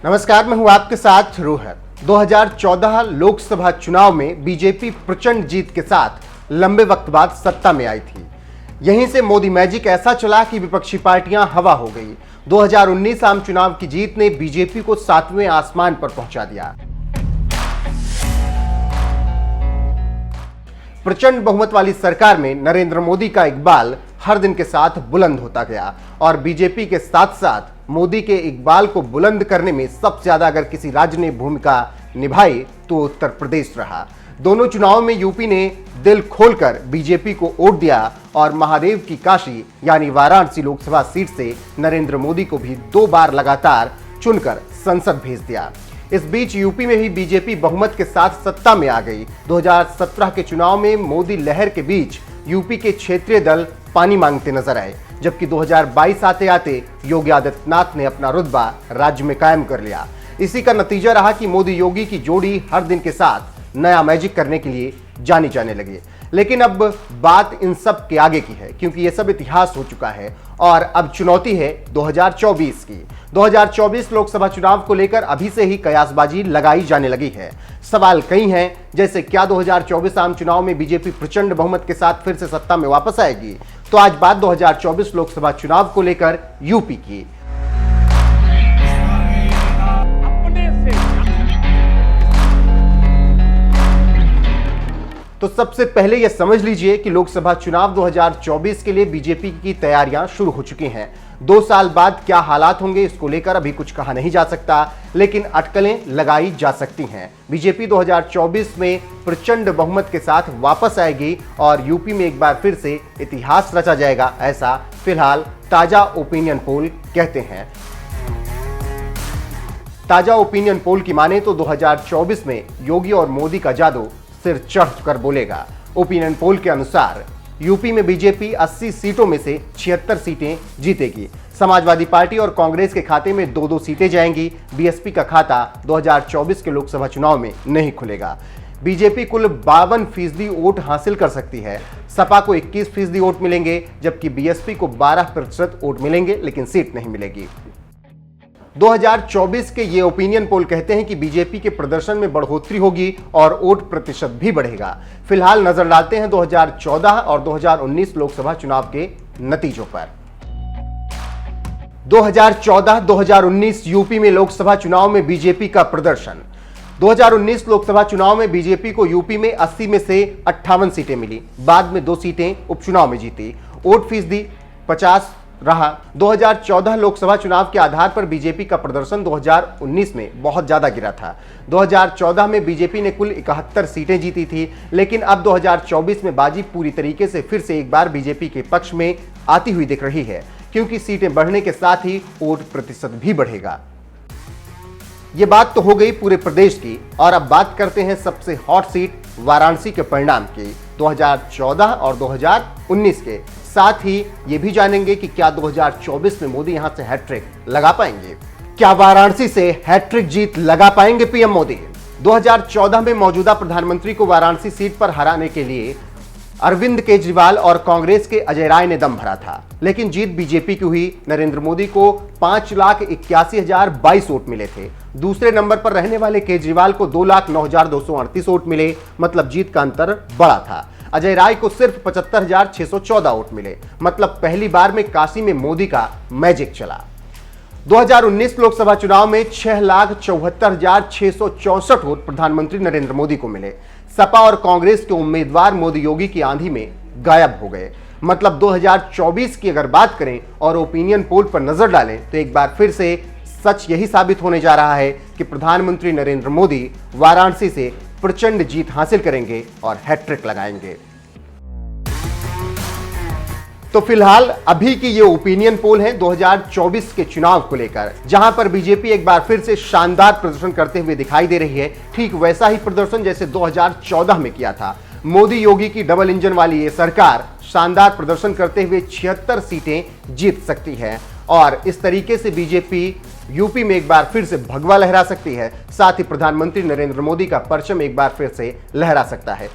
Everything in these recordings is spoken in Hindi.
नमस्कार, मैं हूं आपके साथ रोहत। 2014 लोकसभा चुनाव में बीजेपी प्रचंड जीत के साथ लंबे वक्त बाद सत्ता में आई थी। यहीं से मोदी मैजिक ऐसा चला कि विपक्षी पार्टियां हवा हो गई। 2019 आम चुनाव की जीत ने बीजेपी को 7वें आसमान पर पहुंचा दिया। प्रचंड बहुमत वाली सरकार में नरेंद्र मोदी का इकबाल हर दिन के साथ बुलंद होता गया और बीजेपी के साथ साथ मोदी के इकबाल को बुलंद करने में सबसे ज्यादा अगर किसी राज्य ने भूमिका निभाई तो उत्तर प्रदेश रहा। दोनों चुनावों में यूपी ने दिल खोलकर बीजेपी को वोट दिया और महादेव की काशी यानी वाराणसी लोकसभा सीट से नरेंद्र मोदी को भी 2 बार लगातार चुनकर संसद भेज दिया। इस बीच यूपी में भी बीजेपी बहुमत के साथ सत्ता में आ गई। 2017 के चुनाव में मोदी लहर के बीच यूपी के क्षेत्रीय दल पानी मांगते नजर आए, जबकि 2022 आते आते योगी आदित्यनाथ ने अपना रुतबा राज्य में कायम कर लिया। इसी का नतीजा रहा कि मोदी योगी की जोड़ी हर दिन के साथ नया मैजिक करने के लिए जानी जाने लगी। लेकिन अब बात इन सब के आगे की है, क्योंकि ये सब इतिहास हो चुका है और अब चुनौती है 2024 की। 2024 लोकसभा चुनाव को लेकर अभी से ही कयासबाजी लगाई जाने लगी है। सवाल कई हैं, जैसे क्या 2024 आम चुनाव में बीजेपी प्रचंड बहुमत के साथ फिर से सत्ता में वापस आएगी? तो आज बात 2024 लोकसभा चुनाव को लेकर यूपी की। तो सबसे पहले यह समझ लीजिए कि लोकसभा चुनाव 2024 के लिए बीजेपी की तैयारियां शुरू हो चुकी हैं। 2 साल बाद क्या हालात होंगे इसको लेकर अभी कुछ कहा नहीं जा सकता, लेकिन अटकलें लगाई जा सकती हैं। बीजेपी 2024 में प्रचंड बहुमत के साथ वापस आएगी और यूपी में एक बार फिर से इतिहास रचा जाएगा, ऐसा फिलहाल ताजा ओपिनियन पोल कहते हैं। ताजा ओपिनियन पोल की माने तो 2024 में योगी और मोदी का जादू सिर चढ़ कर बोलेगा। ओपिनियन पोल के अनुसार यूपी में बीजेपी 80 सीटों में से 76 सीटें जीतेगी। समाजवादी पार्टी और कांग्रेस के खाते में 2-2 सीटें जाएंगी। बीएसपी का खाता 2024 के लोकसभा चुनाव में नहीं खुलेगा। बीजेपी कुल 52% वोट हासिल कर सकती है। सपा को 21% वोट मिलेंगे, जबकि बीएसपी को 12% वोट मिलेंगे, लेकिन सीट नहीं मिलेगी। 2024 के ये ओपिनियन पोल कहते हैं कि बीजेपी के प्रदर्शन में बढ़ोतरी होगी और वोट प्रतिशत भी बढ़ेगा। फिलहाल नजर डालते हैं 2014 और 2019 लोकसभा चुनाव के नतीजों पर। 2014-2019 यूपी में लोकसभा चुनाव में बीजेपी का प्रदर्शन। 2019 लोकसभा चुनाव में बीजेपी को यूपी में 80 में से 58 सीटें मिली। बाद में 2 सीटें उपचुनाव में जीती। वोट फीसदी 50 रहा। 2014 लोकसभा चुनाव के आधार पर बीजेपी का प्रदर्शन 2019 में बहुत ज्यादा गिरा था। 2014 में बीजेपी ने कुल 71 सीटें जीती थी, लेकिन अब 2024 में बाजी पूरी तरीके से फिर से एक बार बीजेपी के पक्ष में आती हुई दिख रही है, क्योंकि सीटें बढ़ने के साथ ही वोट प्रतिशत भी बढ़ेगा। ये बात तो हो गई पूरे प्रदेश की, और अब बात करते हैं सबसे हॉट सीट वाराणसी के परिणाम की, 2014 और 2019 के। साथ ही ये भी जानेंगे कि क्या 2024 में मोदी यहां से हैट्रिक लगा पाएंगे। क्या वाराणसी से हैट्रिक जीत लगा पाएंगे पीएम मोदी? 2014 में मौजूदा प्रधानमंत्री को वाराणसी सीट पर हराने के लिए अरविंद केजरीवाल और कांग्रेस के अजय राय ने दम भरा था, लेकिन जीत बीजेपी की हुई। नरेंद्र मोदी को 5,81,022 वोट मिले थे। दूसरे नंबर पर रहने वाले केजरीवाल को 2,09,238 वोट मिले, मतलब जीत का अंतर बड़ा था। अजय राय को सिर्फ 75,614 वोट मिले, मतलब पहली बार में काशी में मोदी का मैजिक चला। 2019 लोकसभा चुनाव में 6,74,664 वोट प्रधानमंत्री नरेंद्र मोदी को मिले। सपा और कांग्रेस के उम्मीदवार मोदी योगी की आंधी में गायब हो गए। मतलब 2024 की अगर बात करें और ओपिनियन पोल पर नजर डालें तो एक बार फिर से सच यही साबित होने जा रहा है कि प्रधानमंत्री नरेंद्र मोदी वाराणसी से प्रचंड जीत हासिल करेंगे और हैट्रिक लगाएंगे। तो फिलहाल अभी की ये ओपिनियन पोल है 2024 के चुनाव को लेकर, जहां पर बीजेपी एक बार फिर से शानदार प्रदर्शन करते हुए दिखाई दे रही है। ठीक वैसा ही प्रदर्शन जैसे 2014 में किया था। मोदी योगी की डबल इंजन वाली ये सरकार शानदार प्रदर्शन करते हुए 76 सीटें जीत सकती है और इस तरीके से बीजेपी यूपी में एक बार फिर से भगवा लहरा सकती है। साथ ही प्रधानमंत्री नरेंद्र मोदी का परचम एक बार फिर से लहरा सकता है।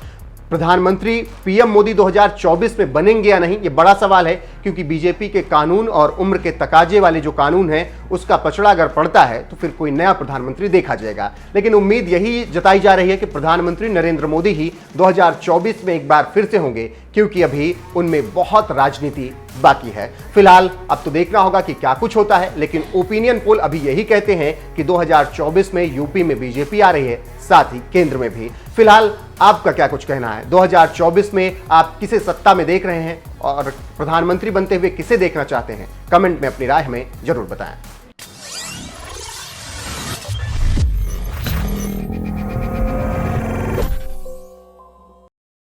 प्रधानमंत्री पीएम मोदी 2024 में बनेंगे या नहीं, ये बड़ा सवाल है, क्योंकि बीजेपी के कानून और उम्र के तकाजे वाले जो कानून है उसका पचड़ा अगर पड़ता है तो फिर कोई नया प्रधानमंत्री देखा जाएगा। लेकिन उम्मीद यही जताई जा रही है कि प्रधानमंत्री नरेंद्र मोदी ही 2024 में एक बार फिर से होंगे, क्योंकि अभी उनमें बहुत राजनीति बाकी है। फिलहाल अब तो देखना होगा कि क्या कुछ होता है, लेकिन ओपिनियन पोल अभी यही कहते हैं कि 2024 में यूपी में बीजेपी आ रही है, साथ ही केंद्र में भी। फिलहाल आपका क्या कुछ कहना है? 2024 में आप किसे सत्ता में देख रहे हैं और प्रधानमंत्री बनते हुए किसे देखना चाहते हैं? कमेंट में अपनी राय हमें जरूर बताएं।